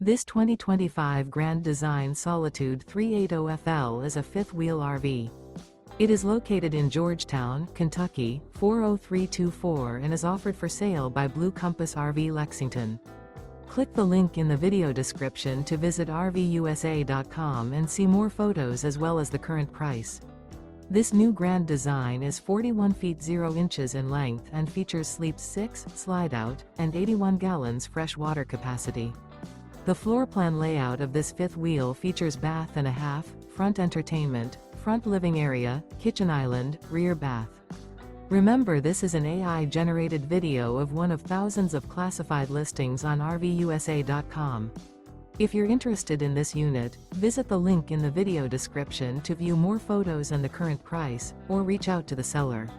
This 2025 Grand Design Solitude 380FL is a fifth-wheel RV. It is located in Georgetown, Kentucky, 40324 and is offered for sale by Blue Compass RV Lexington. Click the link in the video description to visit RVUSA.com and see more photos as well as the current price. This new Grand Design is 41 feet 0 inches in length and features Sleep 6, Slideout, and 81 gallons fresh water capacity. The floor plan layout of this fifth wheel features bath and a half, front entertainment, front living area, kitchen island, rear bath. Remember, this is an AI-generated video of one of thousands of classified listings on RVUSA.com. If you're interested in this unit, visit the link in the video description to view more photos and the current price, or reach out to the seller.